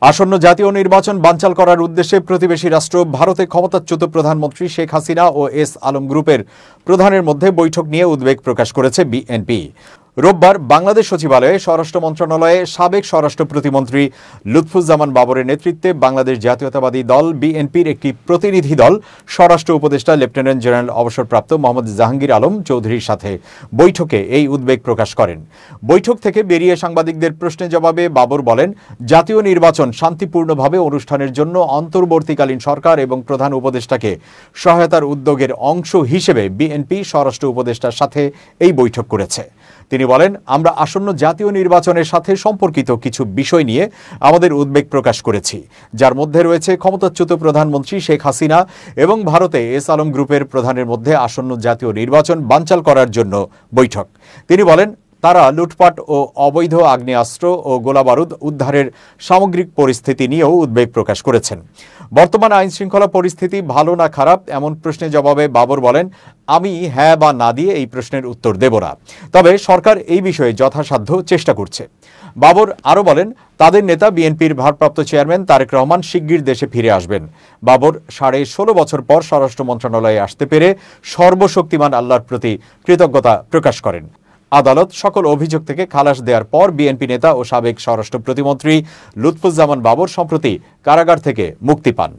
আসন্ন জাতীয় নির্বাচন বানচাল করার উদ্দেশ্যে প্রতিবেশী রাষ্ট্র ভারতে ক্ষমতাচ্যুত প্রধানমন্ত্রী শেখ হাসিনা ও এস আলম গ্রুপের প্রধানের মধ্যে বৈঠক নিয়ে উদ্বেগ প্রকাশ করেছে বিএনপি। রোববার বাংলাদেশ সচিবালয়ে স্বরাষ্ট্র মন্ত্রণালয়ে সাবেক স্বরাষ্ট্র প্রতিমন্ত্রী লুৎফুজ্জামান বাবরের নেতৃত্বে বাংলাদেশ জাতীয়তাবাদী দল বিএনপির একটি প্রতিনিধি দল স্বরাষ্ট্র উপদেষ্টা লেফটেন্যান্ট জেনারেল অবসরপ্রাপ্ত মোহাম্মদ জাহাঙ্গীর আলম চৌধুরীর সাথে বৈঠকে এই উদ্বেগ প্রকাশ করেন। বৈঠক থেকে বেরিয়ে সাংবাদিকদের প্রশ্নের জবাবে বাবর বলেন, জাতীয় নির্বাচন শান্তিপূর্ণভাবে অনুষ্ঠানের জন্য অন্তর্বর্তীকালীন সরকার এবং প্রধান উপদেষ্টাকে সহায়তার উদ্যোগের অংশ হিসেবে বিএনপি স্বরাষ্ট্র উপদেষ্টার সাথে এই বৈঠক করেছে। তিনি বলেন, আমরা আসন্ন জাতীয় নির্বাচনের সাথে সম্পর্কিত কিছু বিষয় নিয়ে আমাদের উদ্বেগ প্রকাশ করেছি, যার মধ্যে রয়েছে ক্ষমতাচ্যুত প্রধানমন্ত্রী শেখ হাসিনা এবং ভারতে এস আলম গ্রুপের প্রধানের মধ্যে আসন্ন জাতীয় নির্বাচন বানচাল করার জন্য বৈঠক। তিনি বলেন, তারা লুটপাট ও অবৈধ আগ্নেয়াস্ত্র ও গোলাবারুদ উদ্ধারের সামগ্রিক পরিস্থিতি নিয়েও উদ্বেগ প্রকাশ করেছেন। বর্তমান আইন শৃঙ্খলা পরিস্থিতি ভালো না খারাপ এমন প্রশ্নের জবাবে বাবর বলেন, আমি হ্যাঁ বা না দিয়ে এই প্রশ্নের উত্তর দেব না, তবে সরকার এই বিষয়ে যথাসাধ্য চেষ্টা করছে। বাবর আরও বলেন, তাদের নেতা বিএনপির ভারপ্রাপ্ত চেয়ারম্যান তারেক রহমান শিগগির দেশে ফিরে আসবেন। বাবর 16.5 বছর পর স্বরাষ্ট্র মন্ত্রণালয়ে আসতে পেরে সর্বশক্তিমান আল্লাহর প্রতি কৃতজ্ঞতা প্রকাশ করেন। আদালত সকল অভিযোগ থেকে খালাস দেওয়ার পর বিএনপি নেতা ও সাবেক স্বরাষ্ট্র প্রতিমন্ত্রী লুৎফুজ্জামান বাবর সম্প্রতি কারাগার থেকে মুক্তি পান।